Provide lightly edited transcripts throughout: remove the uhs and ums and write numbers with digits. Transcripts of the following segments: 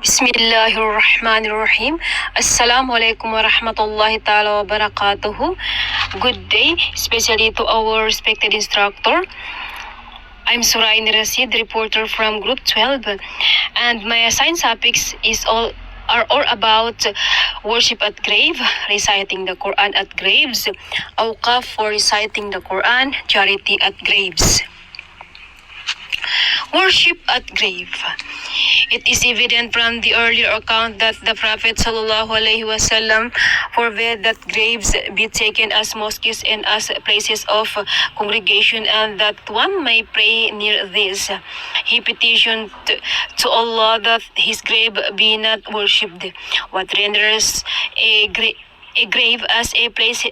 Bismillahirrahmanirrahim. Assalamualaikum warahmatullahi ta'ala wabarakatuh. Good day, especially to our respected instructor. I'm Suraini Rasid, reporter from Group 12, and my assigned topics are all about worship at grave, reciting the Quran at graves, awqaf for reciting the Quran, charity at graves. Worship at grave. It is evident from the earlier account that the Prophet ﷺ forbade that graves be taken as mosques and as places of congregation, and that one may pray near this. He petitioned to Allah that his grave be not worshipped. What renders a grave as a place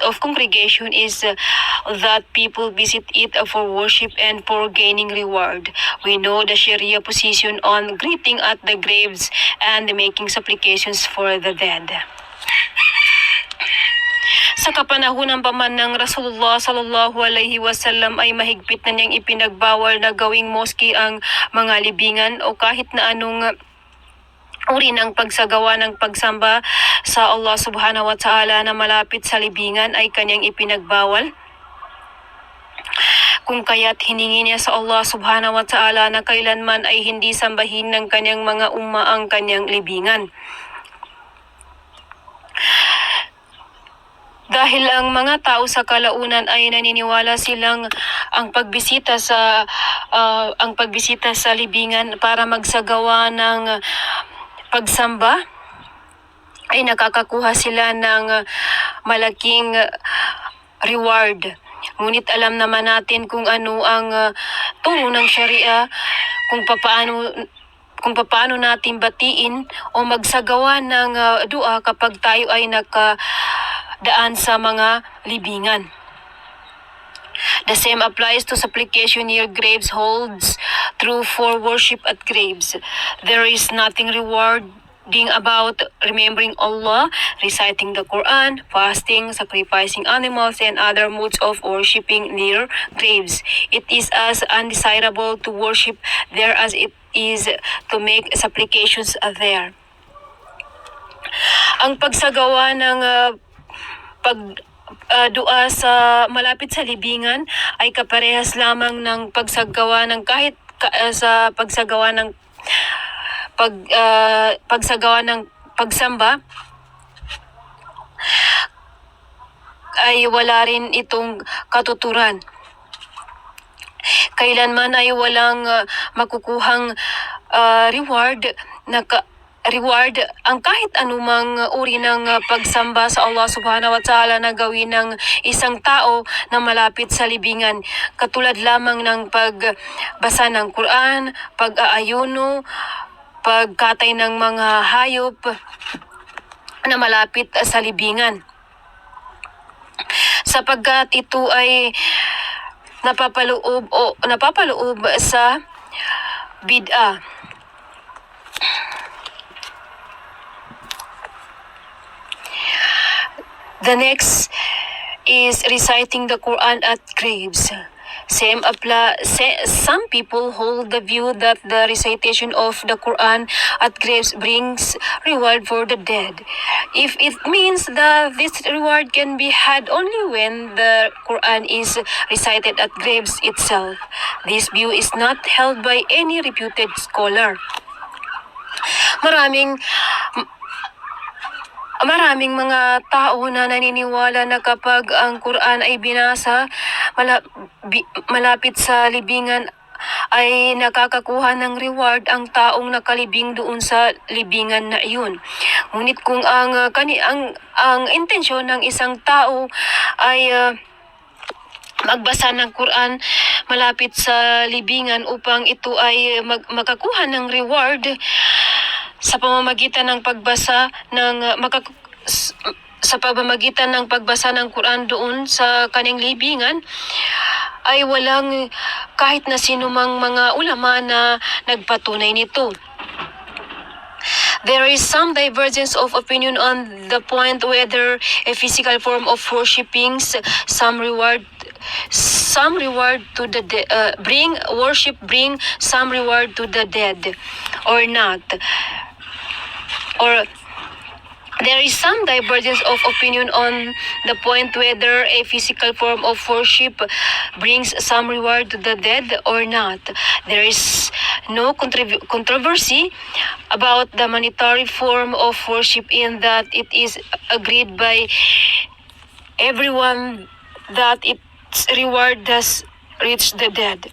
of congregation is that people visit it for worship and for gaining reward. We know the Sharia position on greeting at the graves and making supplications for the dead. Sa kapanahunan pa man ng Rasulullah sallallahu alaihi wasallam ay mahigpit na niyang ipinagbawal na gawing mosque ang mga libingan o kahit na anong uri ng pagsagawa ng pagsamba sa Allah subhanahu wa ta'ala na malapit sa libingan ay kanyang ipinagbawal. Kung kaya't hiningi niya sa Allah subhanahu wa ta'ala na kailanman ay hindi sambahin ng kanyang mga umma ang kanyang libingan. Dahil ang mga tao sa kalaunan ay naniniwala silang ang pagbisita sa libingan para magsagawa ng pagsamba ay nakakakuha sila ng malaking reward. Ngunit alam naman natin kung ano ang turo ng Sharia, kung paano natin batiin o magsagawa ng dua kapag tayo ay nakadaan sa mga libingan. The same applies to supplication near graves holds true for worship at graves. There is nothing rewarding about remembering Allah, reciting the Quran, fasting, sacrificing animals, and other modes of worshipping near graves. It is as undesirable to worship there as it is to make supplications there. Ang pagsagawa ng dua sa malapit sa libingan ay kaparehas lamang ng pagsagawa ng pagsamba ay wala rin itong katuturan. Kailanman ay walang makukuhang reward ang kahit anumang uri ng pagsamba sa Allah subhanahu wa ta'ala na gawin ng isang tao na malapit sa libingan, katulad lamang ng pagbasa ng Quran, pag-aayuno, pagkatay ng mga hayop na malapit sa libingan, sapagkat ito ay napapaloob sa bid'ah. The next is reciting the Quran at graves. Some people hold the view that the recitation of the Quran at graves brings reward for the dead. If it means that this reward can be had only when the Quran is recited at graves itself, this view is not held by any reputed scholar. Maraming mga tao na naniniwala na kapag ang Quran ay binasa malapit sa libingan ay nakakakuha ng reward ang taong nakalibing doon sa libingan na iyon. Ngunit kung ang intensyon ng isang tao ay magbasa ng Quran malapit sa libingan upang ito ay makakuha ng reward sa pamamagitan ng pagbasa ng Quran doon sa kanyang libingan, ay walang kahit na sinumang mga ulama na nagpatunay nito. There is some divergence of opinion on the point whether a physical form of worshipping some reward some reward to the bring some reward to the dead or not? Or there is some divergence of opinion on the point whether a physical form of worship brings some reward to the dead or not. There is no controversy about the monetary form of worship in that it is agreed by everyone that its reward does reach the dead.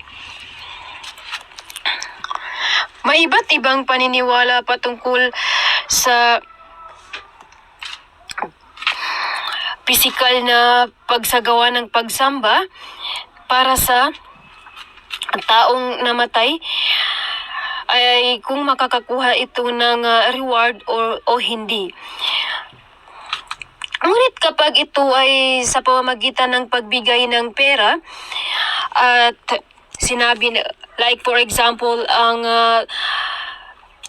May iba't ibang paniniwala patungkol sa pisikal na pagsagawa ng pagsamba para sa taong namatay ay kung makakakuha ito ng reward o hindi. Ngunit kapag ito ay sa pamamagitan ng pagbigay ng pera at sinabi na, like for example, ang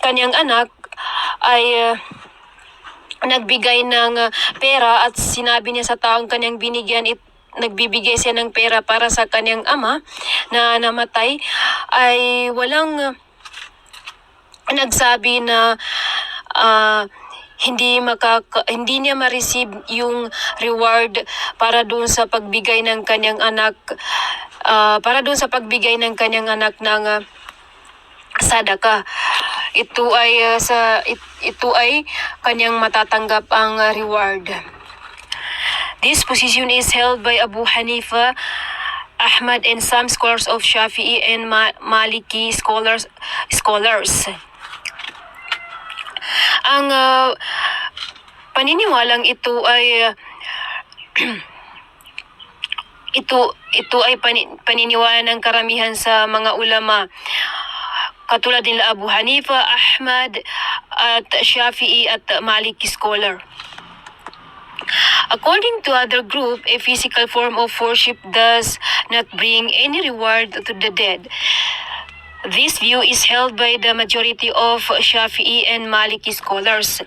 kanyang anak ay nagbigay ng pera at sinabi niya sa taong kanyang binigyan, nagbibigay siya ng pera para sa kanyang ama na namatay, ay walang nagsabi na hindi niya ma-receive yung reward para doon sa pagbigay ng kanyang anak ng sadaka. Ito ay kanyang matatanggap ang reward. This position is held by Abu Hanifa, Ahmad, and some scholars of Shafi'i and Maliki scholars. Ang paniniwalang ito ay ito ay paniniwala ng karamihan sa mga ulama, katulad nila Abu Hanifa, Ahmad, at Shafi'i at Maliki scholar. According to other group, a physical form of worship does not bring any reward to the dead. This view is held by the majority of Shafi'i and Maliki scholars.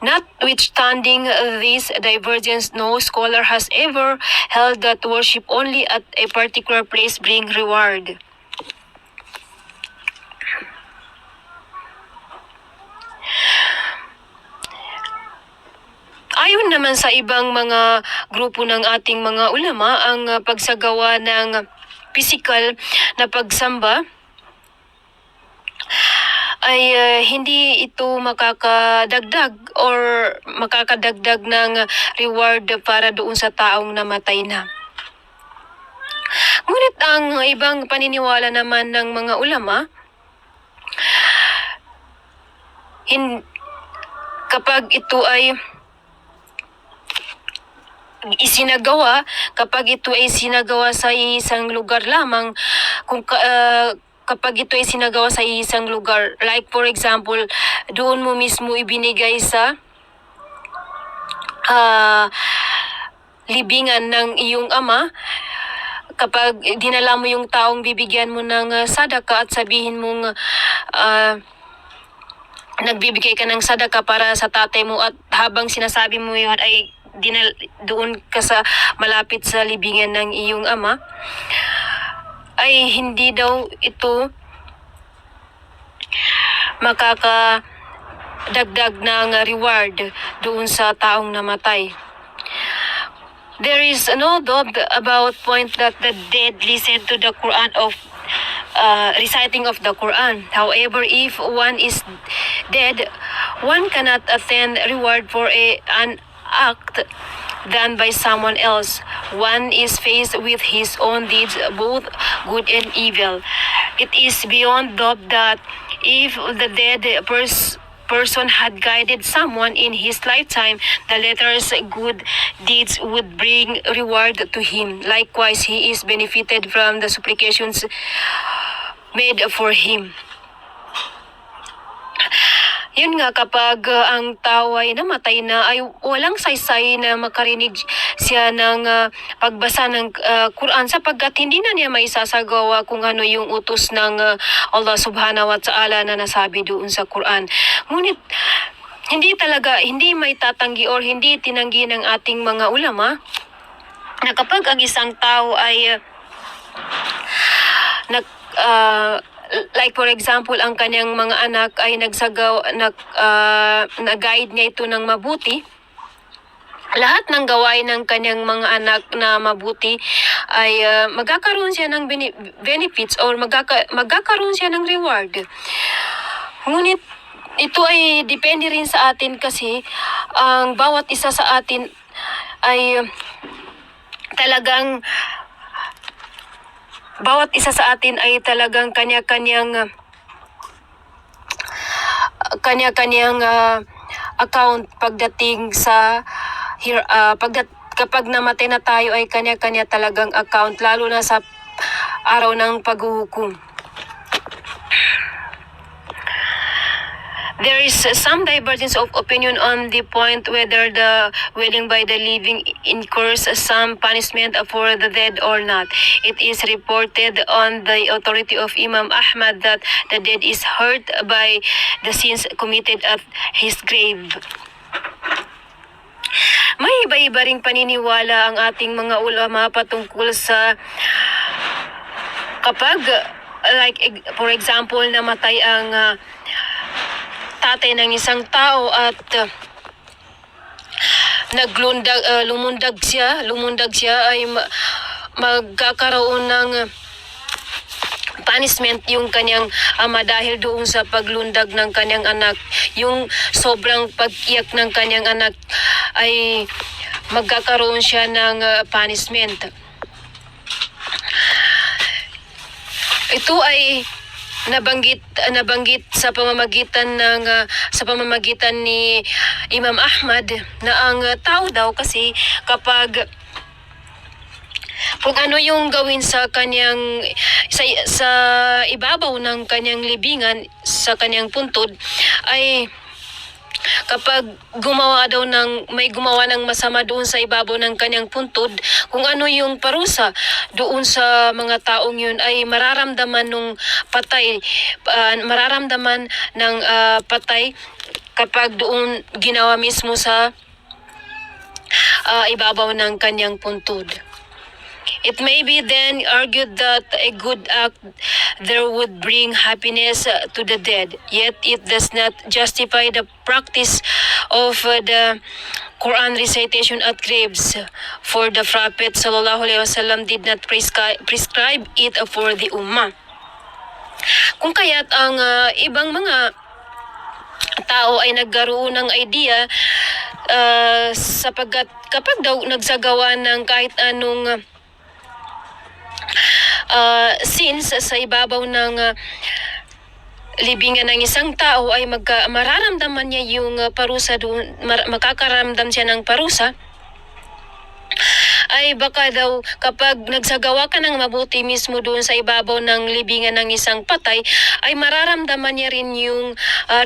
Notwithstanding this divergence, no scholar has ever held that worship only at a particular place bring reward. Ayon naman sa ibang mga grupo ng ating mga ulama, ang pagsagawa ng physical na pagsamba ay hindi ito makakadagdag ng reward para doon sa taong namatay na. Ngunit ang ibang paniniwala naman ng mga ulama, kapag ito ay isinagawa sa isang lugar lamang, kapag ito ay isinagawa sa isang lugar, like for example, doon mo mismo ibinigay sa libingan ng iyong ama, kapag dinala mo yung taong bibigyan mo ng sadaka at sabihin mong nagbibigay ka ng sadaka para sa tatay mo, at habang sinasabi mo yun ay doon ka sa malapit sa libingan ng iyong ama, ay hindi daw ito makakadagdag ng reward doon sa taong namatay. There is no doubt about point that the dead listen to the Quran of reciting of the Quran. However, if one is dead, one cannot attend reward for an act done by someone else. One is faced with his own deeds, both good and evil. It is beyond doubt that if the dead person had guided someone in his lifetime, the letter's good deeds would bring reward to him. Likewise, he is benefited from the supplications made for him. Yun nga, kapag ang tao ay namatay na, ay walang saysay na makarinig siya ng pagbasa ng Quran, sapagkat hindi na niya maisasagawa kung ano yung utos ng Allah subhanahu wa ta'ala na nasabi doon sa Quran. Ngunit hindi may tatanggi or hindi tinanggi ng ating mga ulama na kapag ang isang tao ay like for example, ang kanyang mga anak ay nag-guide niya ito ng mabuti, lahat ng gawain ng kanyang mga anak na mabuti ay magkakaroon siya ng benefits or magkakaroon siya ng reward. Ngunit ito ay depende rin sa atin kasi ang bawat isa sa atin ay talagang kanya-kanyang account pagdating sa kapag namatay na tayo ay kanya-kanya talagang account, lalo na sa araw ng paghuhukom. There is some divergence of opinion on the point whether the willing by the living incurs some punishment for the dead or not. It is reported on the authority of Imam Ahmad that the dead is hurt by the sins committed at his grave. May iba-iba ring paniniwala ang ating mga ulama patungkol sa kapag like for example namatay ang tatay ng isang tao at lumundag siya ay magkakaroon ng punishment yung kanyang ama dahil doon sa paglundag ng kanyang anak. Yung sobrang pag-iyak ng kanyang anak ay magkakaroon siya ng punishment. Ito ay nabanggit sa pamamagitan ni Imam Ahmad na ang tao daw kasi kapag kung ano yung gawin sa kanyang sa ibabaw ng kanyang libingan, sa kanyang puntod, ay kapag may gumawa ng masama doon sa ibabaw ng kanyang puntod, kung ano yung parusa doon sa mga taong yun ay mararamdaman ng patay kapag doon ginawa mismo sa ibabaw ng kanyang puntod. It may be then argued that a good act there would bring happiness to the dead, yet it does not justify the practice of the Quran recitation at graves, for the Prophet ﷺ did not prescribe it for the Ummah. Kung kaya't ang ibang mga tao ay nagkaroon ng idea sapagkat kapag daw nagsagawa ng kahit anong sins sa ibabaw ng libingan ng isang tao ay mararamdaman niya yung parusa doon, makakaramdam siya ng parusa, ay baka daw kapag nagsagawa ka ng mabuti mismo doon sa ibabaw ng libingan ng isang patay, ay mararamdaman niya rin yung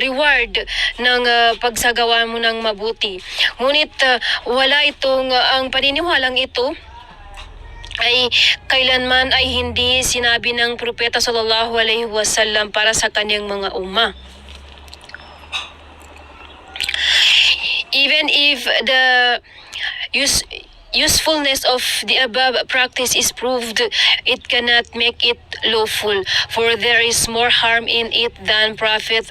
reward ng pagsagawa mo ng mabuti. Ngunit wala itong ang paniniwalang ito ay kailanman ay hindi sinabi ng Propeta sallallahu alaihi wasallam para sa kanyang mga umma. Even if the usefulness of the above practice is proved, it cannot make it lawful, for there is more harm in it than profit.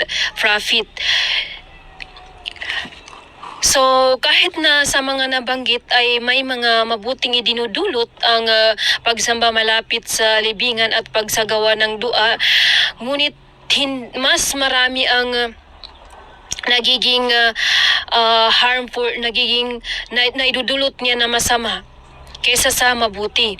So kahit na sa mga nabanggit ay may mga mabuting idinudulot ang pagsamba malapit sa libingan at pagsagawa ng dua, ngunit mas marami ang nagiging harmful, naidudulot niya na masama kaysa sa mabuti.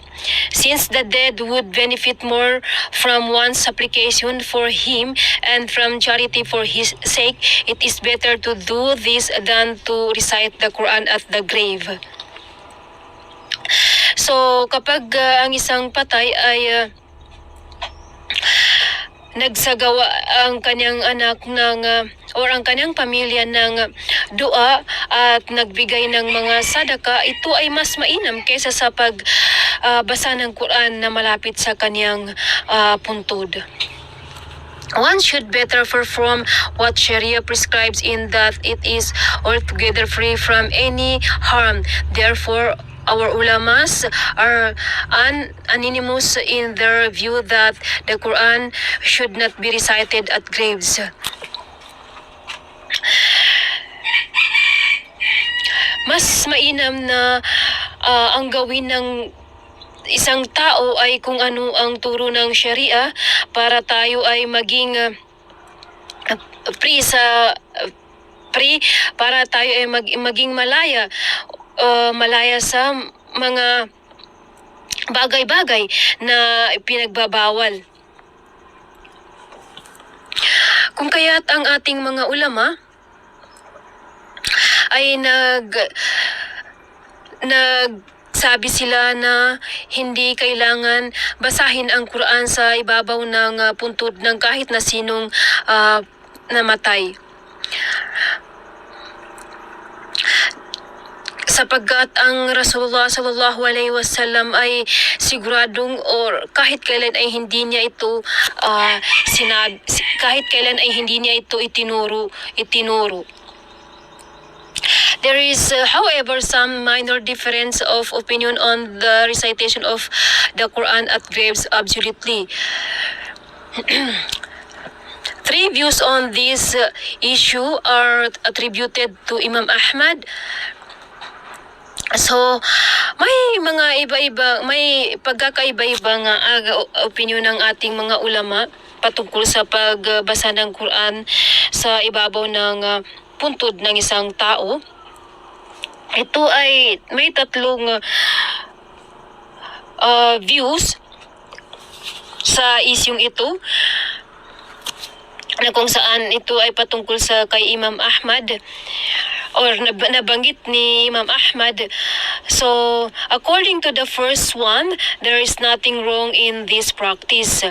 Since the dead would benefit more from one's supplication for him and from charity for his sake, it is better to do this than to recite the Quran at the grave. So kapag ang isang patay ay nagsagawa ang kanyang anak or ang kanyang pamilya ng dua at nagbigay ng mga sadaka, ito ay mas mainam kaysa sa pagbasa ng Quran na malapit sa kanyang puntod. One should better perform what Sharia prescribes in that it is altogether free from any harm. Therefore, our ulamas are unanimous in their view that the Quran should not be recited at graves. Mas mainam na ang gawin ng isang tao ay kung ano ang turo ng Sharia para tayo ay maging free para tayo ay maging malaya sa mga bagay-bagay na pinagbabawal. Kung kaya't ang ating mga ulama ay nagsabi sila na hindi kailangan basahin ang Quran sa ibabaw ng puntod ng kahit na sinong namatay. Sapagkat ang Rasulullah sallallahu alaihi wasallam ay siguradong or kahit kailan ay hindi niya ito itinuro. There is, however, some minor difference of opinion on the recitation of the Quran at graves. Absolutely. Three views on this issue are attributed to Imam Ahmad. So, may pagkakaiba-iba nga opinion ng ating mga ulama patungkol sa pagbasa ng Quran sa ibabaw ng puntod ng isang tao. Ito ay may tatlong views sa isyung ito na kung saan ito ay patungkol sa kay Imam Ahmad or nabanggit ni Imam Ahmad. So, according to the first one, there is nothing wrong in this practice.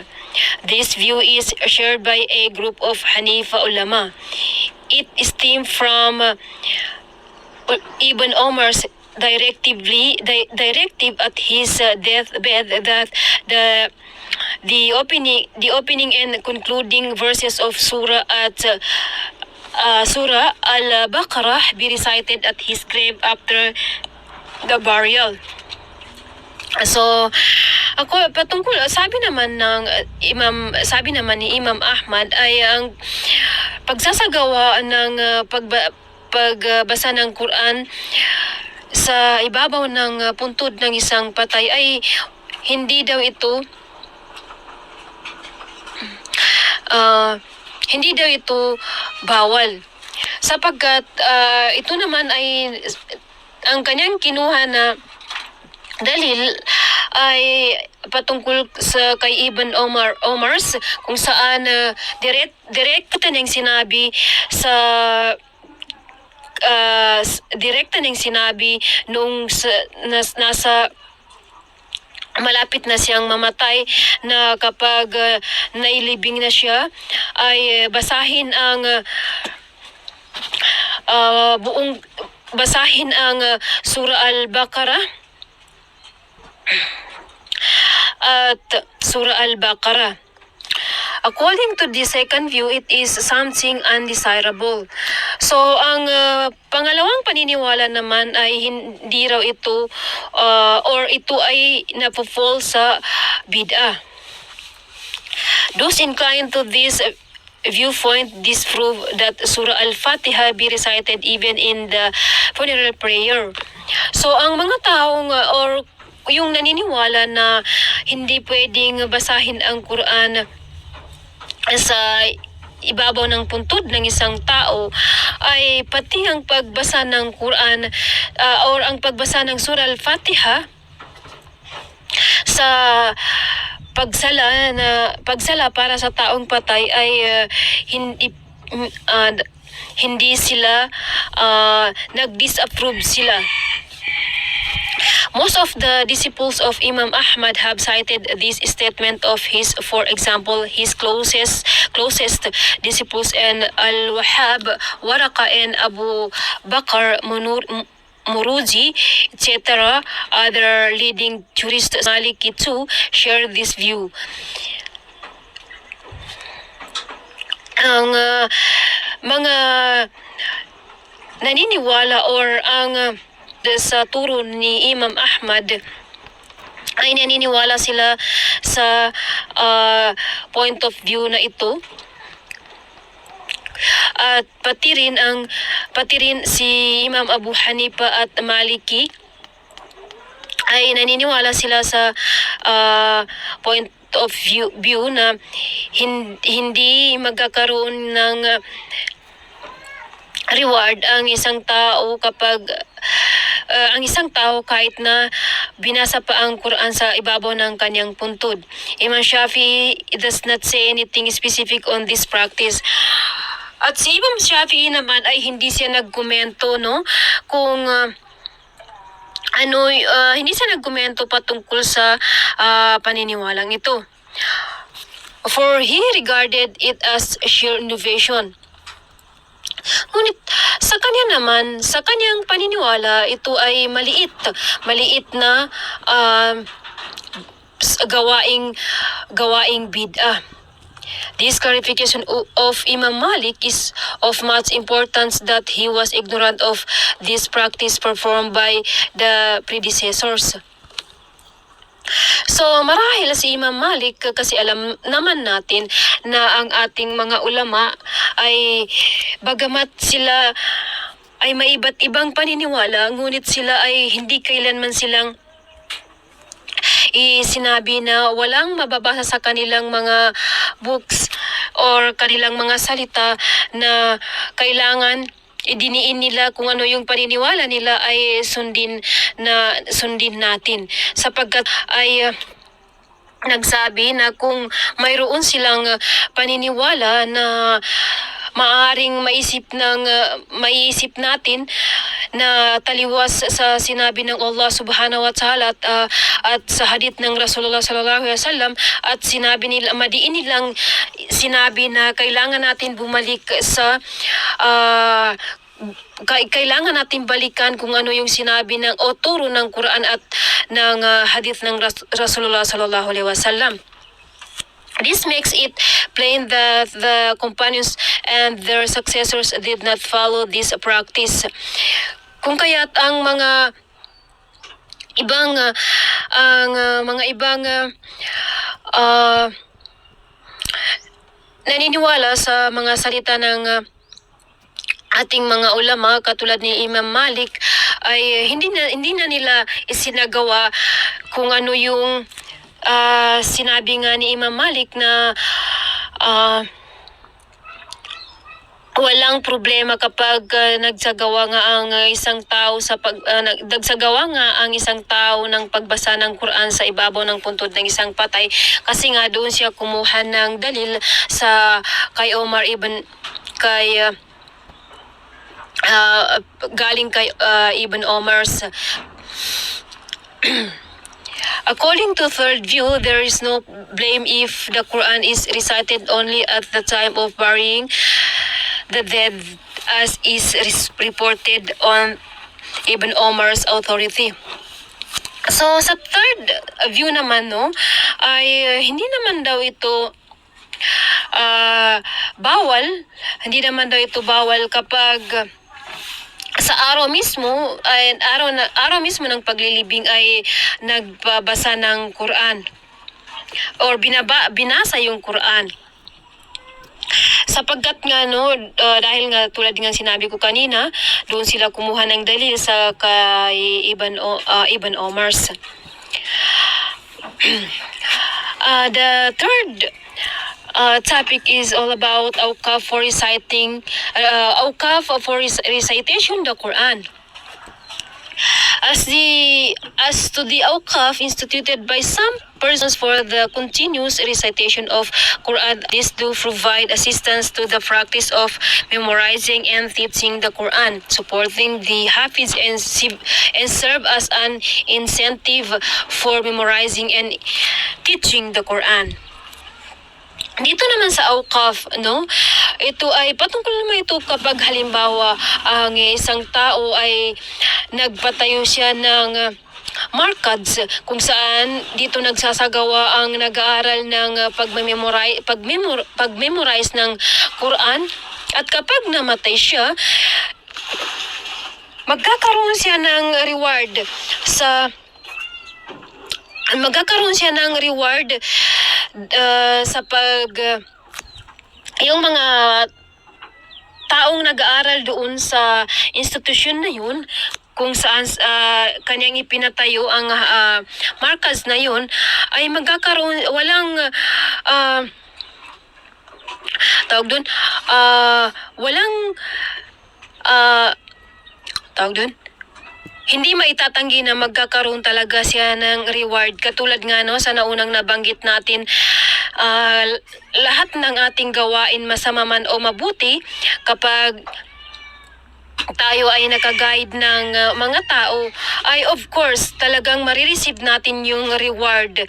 This view is shared by a group of Hanifa ulama. It stemmed from Ibn Omar's directive at his deathbed that the opening and concluding verses of Surah Al-Baqarah be recited at his grave after the burial. So, ako patungkol sabi naman ni Imam Ahmad ay ang pagsasagawa ng pagbasa ng Quran sa ibabaw ng puntod ng isang patay ay hindi daw ito bawal, sapagkat ito naman ay ang kanyang kinuha na dalil ay patungkol sa kay Ibn Omar's kung saan direkta niyang sinabi nung nasa malapit na siyang mamatay na kapag nailibing na siya ay basahin ang Surah Al-Baqarah at Surah Al-Baqarah. According to the second view, it is something undesirable. So, ang pangalawang paniniwala naman ay hindi raw ito or ito ay napofall sa bid'ah. Those inclined to this viewpoint disprove that Surah Al-Fatiha be recited even in the funeral prayer. So, ang mga taong or yung naniniwala na hindi pwedeng basahin ang Quran sa ibabaw ng puntod ng isang tao ay pati ang pagbasa ng Quran or ang pagbasa ng Surah Al-Fatiha sa pagsala para sa taong patay ay hindi sila nag-disapprove sila. Most of the disciples of Imam Ahmad have cited this statement of his. For example, his closest disciples and Al-Wahhab, Waraqa and Abu Bakr Muruji, etc. Other leading jurists, Maliki too, share this view. Ang mga naniniwala or ang sa turo ni Imam Ahmad, ay naniniwala sila sa point of view na ito. At pati rin si Imam Abu Hanifa at Maliki ay naniniwala sila sa point of view na hindi magkakaroon ng reward ang isang tao kapag ang isang tao kahit na binasa pa ang Quran sa ibabaw ng kanyang puntod. Imam Shafi'i does not say anything specific on this practice. At si Imam Shafi'i naman ay hindi siya nagkomento, no, kung hindi siya nagkomento patungkol sa paniniwalang ito. For he regarded it as sheer innovation. Ngunit sa kanya naman, sa kanyang paniniwala, ito ay maliit na gawaing bid'ah. This clarification of Imam Malik is of much importance that he was ignorant of this practice performed by the predecessors. So marahil si Imam Malik kasi alam naman natin na ang ating mga ulama ay bagamat sila ay may iba't ibang paniniwala, ngunit sila ay hindi kailanman silang sinabi na walang mababasa sa kanilang mga books or kanilang mga salita na kailangan idiniin nila kung ano yung paniniwala nila ay sundin natin, sapagkat ay nagsabi na kung mayroon silang paniniwala na maaaring maiisip natin na taliwas sa sinabi ng Allah Subhanahu wa Ta'ala at sa hadith ng Rasulullah Sallallahu Alaihi Wasallam, at madiin nilang sinabi na kailangan natin bumalik sa kailangan natin balikan kung ano yung sinabi ng o turo ng Quran at ng hadith ng Rasulullah Sallallahu Alaihi Wasallam. This makes it plain that the companions and their successors did not follow this practice. Kung kaya't ang mga ibang naniniwala sa mga salita ng ating mga ulama katulad ni Imam Malik ay hindi na nila isinagawa kung ano yung sinabi nga ni Imam Malik na walang problema kapag nagsagawa nga ang isang tao ng pagbasa ng Quran sa ibabaw ng puntod ng isang patay, kasi nga doon siya kumuha ng dalil galing kay Ibn Omar's. According to third view, there is no blame if the Quran is recited only at the time of burying the dead, as is reported on Ibn Omar's authority. So sa third view naman, no, ay hindi naman daw ito bawal kapag sa araw mismo ng paglilibing ay nagbabasa ng Quran or binasa yung Quran. Sapagkat nga dahil nga tulad nga sinabi ko kanina, doon sila kumuha ng dalil sa kay Ibn Omar's. The third topic is all about awqaf for recitation the Quran. As to the awqaf instituted by some persons for the continuous recitation of Quran, these do provide assistance to the practice of memorizing and teaching the Quran, supporting the Hafiz and serve as an incentive for memorizing and teaching the Quran. Dito naman sa awqaf, ito ay patungkol naman ito kapag halimbawa ang isang tao ay nagpatayo siya ng markads kung saan dito nagsasagawa ang nag-aaral ng pag-memorize ng Quran, at kapag namatay siya, magkakaroon siya ng reward sa magkakaroon siya ng reward sa yung mga taong nag-aaral doon sa institusyon na yun, kung saan kanyang ipinatayo ang markas na yun, ay magkakaroon, walang tawag doon, walang tawag doon, hindi maitatanggi na magkakaroon talaga siya ng reward. Katulad nga no, sa naunang nabanggit natin, lahat ng ating gawain, masama man o mabuti, kapag tayo ay nakaguide ng mga tao, ay of course talagang marireceive natin yung reward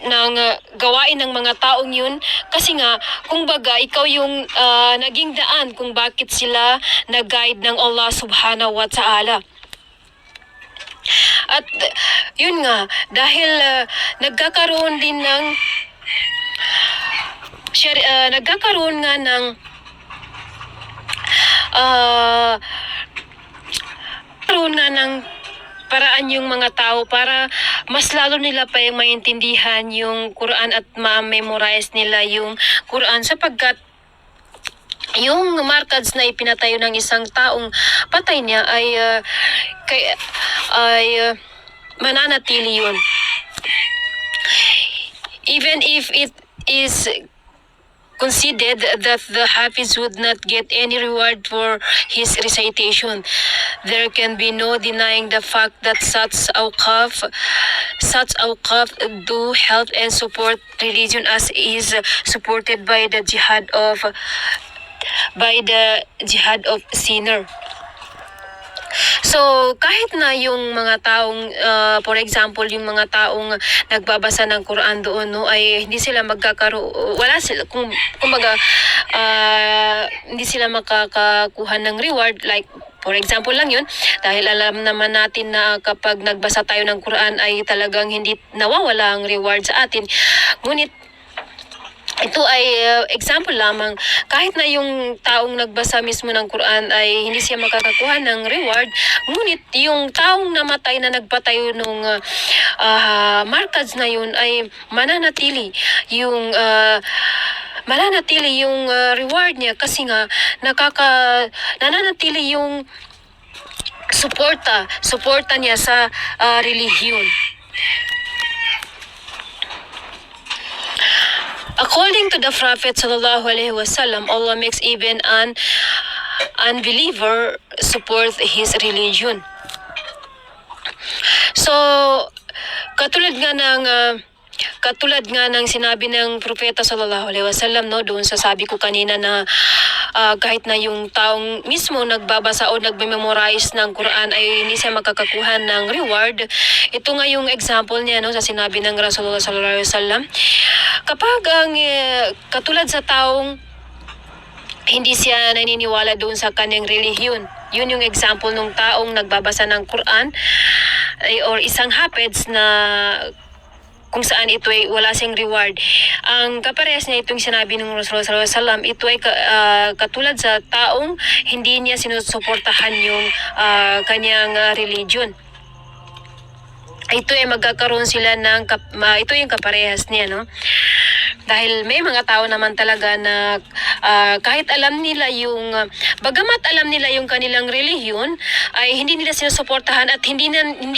ng gawain ng mga taong yun, kasi nga kumbaga ikaw yung naging daan kung bakit sila nag-guide ng Allah subhanahu wa ta'ala. At yun nga, dahil nagkakaroon din ng nagkakaroon nga ng paraan yung mga tao para mas lalo nila pa yung maintindihan yung Quran at ma-memorize nila yung Quran, sapagkat yung markads na ipinatayo ng isang taong patay niya ay mananatili yun. Even if it is conceded that the Hafiz would not get any reward for his recitation, there can be no denying the fact that such awqaf do help and support religion, as is supported by the jihad of sinner. So, kahit na yung mga taong, for example, yung mga taong nagbabasa ng Quran doon, no, ay hindi sila wala sila, kumbaga, hindi sila makakakuha ng reward, like, for example lang yun, dahil alam naman natin na kapag nagbasa tayo ng Quran ay talagang hindi nawawala ang reward sa atin. Ngunit, ito ay example lamang. Kahit na yung taong nagbasa mismo ng Quran ay hindi siya makakakuha ng reward, ngunit yung taong namatay na nagpatayo nung markads na yun ay mananatili yung reward niya, kasi nga nananatili yung suporta niya sa relihiyon. According to the Prophet sallallahu alaihi wasallam, Allah makes even an unbeliever support his religion. So, katulad nga ng sinabi ng Propeta sallallahu alaihi wasallam, no, doon sa sabi ko kanina na kahit na yung taong mismo nagbabasa o nagme-memorize ng Quran ay hindi siya makakakuha ng reward. Ito nga yung example niya, no, sa sinabi ng Rasulullah sallallahu alaihi wasallam. Kapag katulad sa taong hindi siya naniniwala doon sa kanyang relihiyon, yun yung example ng taong nagbabasa ng Quran or isang hafiz na kung saan ito ay wala siyang reward. Ang kaparehas niya itong sinabi ng Rasulullah sallallahu alaihi wasallam, ito ay katulad sa taong hindi niya sinusuportahan yung kanyang religion. Ito ay magkakaroon sila ng ito yung kaparehas niya, no? Dahil may mga tao naman talaga na kahit bagamat alam nila yung kanilang relihiyon, ay hindi nila sinusuportahan at hindi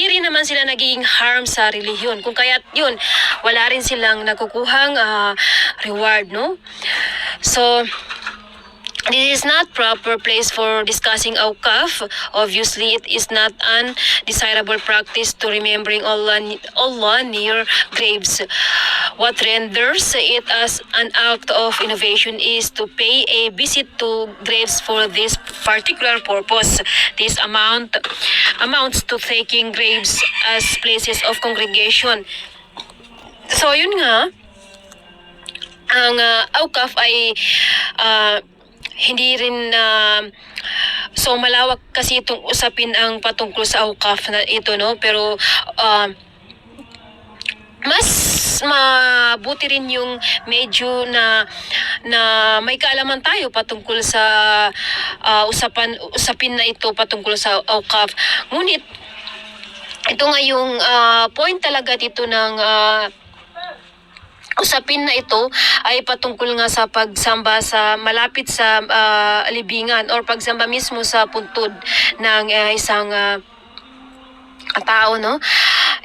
rin naman sila nagiging harm sa relihiyon. Kung kaya't yun, wala rin silang nakukuhang reward, no? So, this is not proper place for discussing awqaf. Obviously, it is not an desirable practice to remembering Allah near graves. What renders it as an act of innovation is to pay a visit to graves for this particular purpose. This amounts to taking graves as places of congregation. So, yun nga, ang awqaf ay hindi rin so malawak kasi itong usapin ang patungkol sa awqaf na ito, no, pero mas mas mabuti rin yung medyo na may kaalaman tayo patungkol sa usapin na ito patungkol sa awqaf. Ngunit ito nga yung point talaga dito ng usapin na ito ay patungkol nga sa pagsamba sa malapit sa libingan or pagsamba mismo sa puntod ng isang tao, no,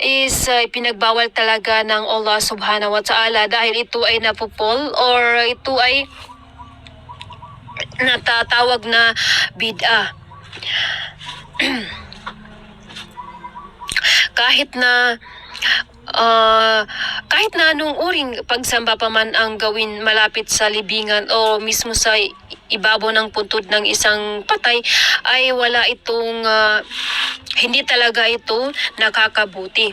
is pinagbawal talaga ng Allah subhanahu wa ta'ala dahil ito ay napupol or ito ay natatawag na bid'ah. kahit na anong uring pagsamba pa man ang gawin malapit sa libingan o mismo sa ibabaw ng puntod ng isang patay, ay wala itong hindi talaga ito nakakabuti.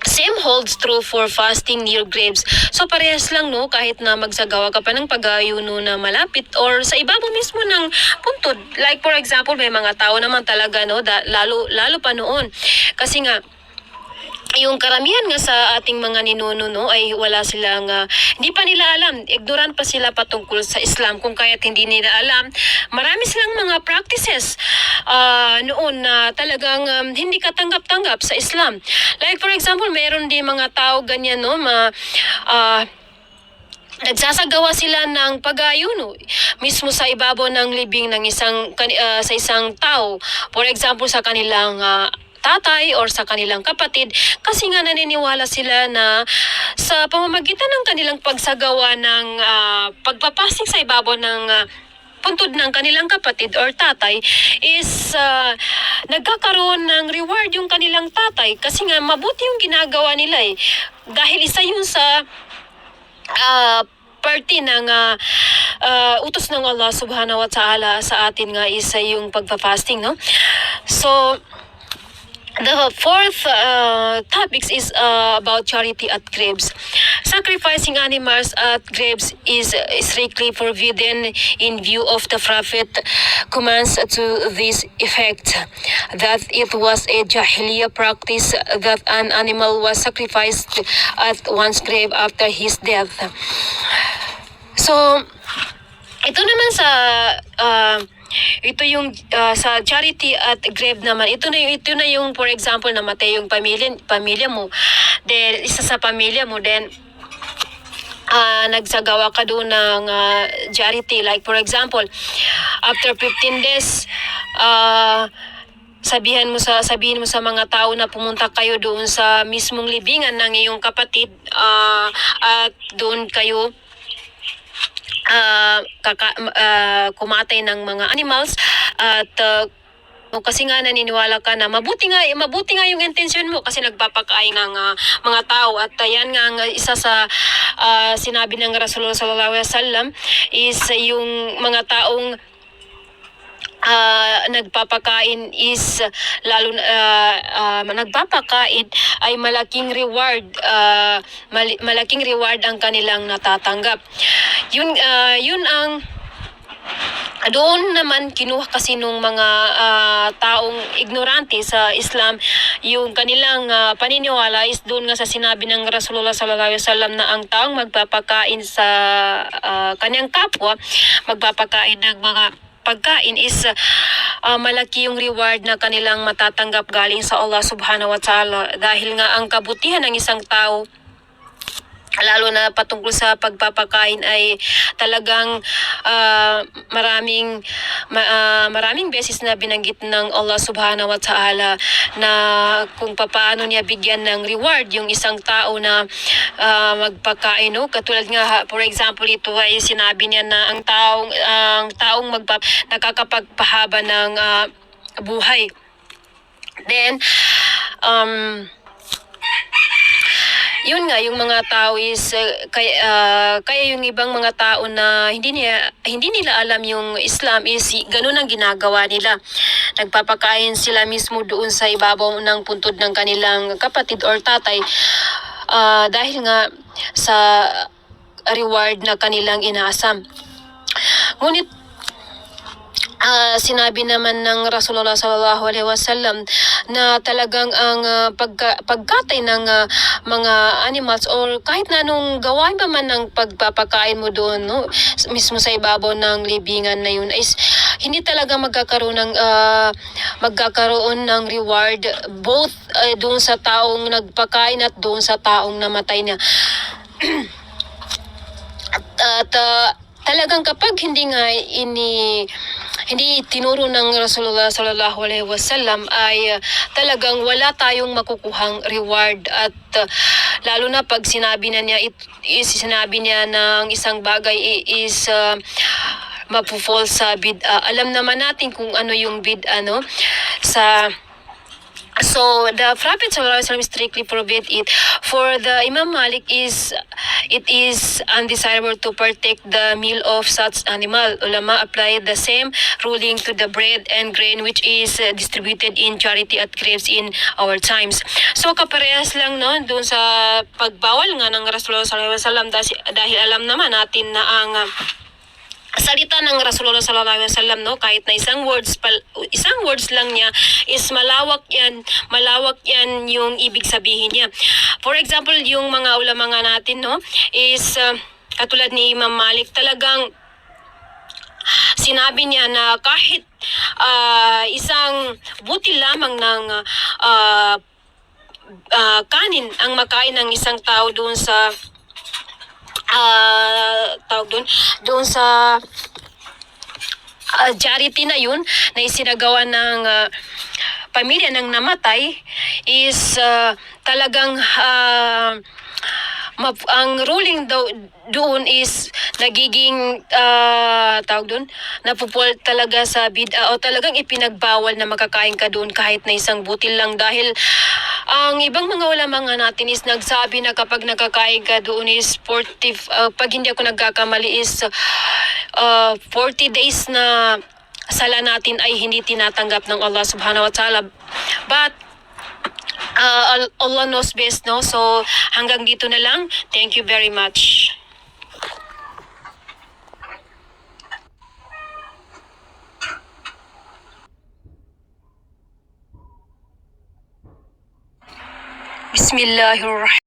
Same holds true for fasting near graves. So parehas lang, no, kahit na magsagawa ka pa ng pag-ayuno na malapit or sa ibabaw mismo ng puntod. Like for example, may mga tao naman talaga, no, lalo pa noon. Kasi nga yung karamihan nga sa ating mga ninuno, no, ay wala silang hindi pa nila alam, ignorant pa sila patungkol sa Islam, kung kaya't hindi nila alam. Marami silang mga practices noon na talagang hindi katanggap-tanggap sa Islam. Like for example, mayroon din mga tao ganyan, no, nagsasagawa sila ng pag-ayuno mismo sa ibabaw ng libing ng sa isang tao. For example, sa kanilang tatay or sa kanilang kapatid, kasi nga naniniwala sila na sa pamamagitan ng kanilang pagsagawa ng pagpapasing sa ibabaw ng puntod ng kanilang kapatid or tatay is nagkakaroon ng reward yung kanilang tatay, kasi nga mabuti yung ginagawa nila dahil isa yun sa parte ng utos ng Allah subhanahu wa ta'ala sa atin nga isa yung pagpa-fasting, no? So the fourth topics is about charity at graves. Sacrificing animals at graves is strictly forbidden in view of the Prophet commands to this effect, that it was a Jahiliyyah practice that an animal was sacrificed at one's grave after his death. So, ito naman sa ito yung sa charity at grave naman. Ito na yung for example namatay yung pamilya mo. Then isa sa pamilya mo, then nagsagawa ka doon ng charity, like for example after 15 days sabihin mo sa mga tao na pumunta kayo doon sa mismong libingan ng iyong kapatid at doon kayo kumatay ng mga animals at kasi nga naniniwala ka na mabuti nga yung intention mo kasi nagpapakain ng mga tao, at yan nga isa sa sinabi ng Rasulullah sallallahu alaihi wasallam is yung mga taong nagpapakain is nagpapakain ay malaking reward ang kanilang natatanggap. Yun ang doon naman kinuha kasi nung mga taong ignorante sa Islam yung kanilang paniniwala is doon nga sa sinabi ng Rasulullah sallallahu alaihi wasallam na ang taong magpapakain sa kanyang kapwa, magpapakain ng mga pagkain is malaki yung reward na kanilang matatanggap galing sa Allah subhanahu wa ta'ala, dahil nga ang kabutihan ng isang tao lalo na patungkol sa pagpapakain ay talagang maraming beses na binanggit ng Allah subhanahu wa ta'ala na kung paano niya bigyan ng reward yung isang tao na magpakain, no? Katulad nga for example, ito ay sinabi niya na ang taong nakakapagpahaba ng buhay. Then yun nga, yung mga tao is kaya yung ibang mga tao na hindi nila alam yung Islam is ganun ang ginagawa nila. Nagpapakain sila mismo doon sa ibabaw ng puntod ng kanilang kapatid or tatay dahil nga sa reward na kanilang inaasam. Ngunit sinabi naman ng Rasulullah sallallahu alaihi wasallam na talagang ang pagkatay ng mga animals or kahit na anong gawain pa man ng pagpapakain mo doon, no, mismo sa ibabaw ng libingan na yun is hindi talaga magkakaroon ng reward both doon sa taong nagpakain at doon sa taong namatay na. At talagang kapag hindi tinuro ng Rasulullah sallallahu alaihi wasallam ay talagang wala tayong makukuhang reward at lalo na pag sinabi niya ng isang bagay is mapufall sa bid'a. Alam naman natin kung ano yung bid'a, no? So the Prophet ﷺ strictly forbid it. For the Imam Malik it is undesirable to partake the meal of such animal. Ulama applied the same ruling to the bread and grain which is distributed in charity at graves in our times. So kaparehas lang, no, doon sa pagbawal nga ng Rasulullah SAW dahil alam naman natin na ang salita ng Rasulullah sallallahu alaihi wasallam, no, kahit na isang words lang niya is malawak yan yung ibig sabihin niya. For example, yung mga ulama nga natin, no, is katulad ni Imam Malik, talagang sinabi niya na kahit isang butil lamang ng kanin ang makain ng isang tao doon sa doon sa charity na yun na isinagawa ng pamilya ng namatay is talagang ang ruling doon is nagiging napupol talaga sa bid'a o talagang ipinagbawal na makakain ka doon kahit na isang butil lang dahil ang ibang mga ulama nga natin is nagsabi na kapag nakakain ka doon is 40, pag hindi ako nagkakamali is 40 days na sala natin ay hindi tinatanggap ng Allah subhanahu wa ta'ala. But Allah knows best, no? So hanggang dito na lang. Thank you very much. Bismillahirrahmanirrahim.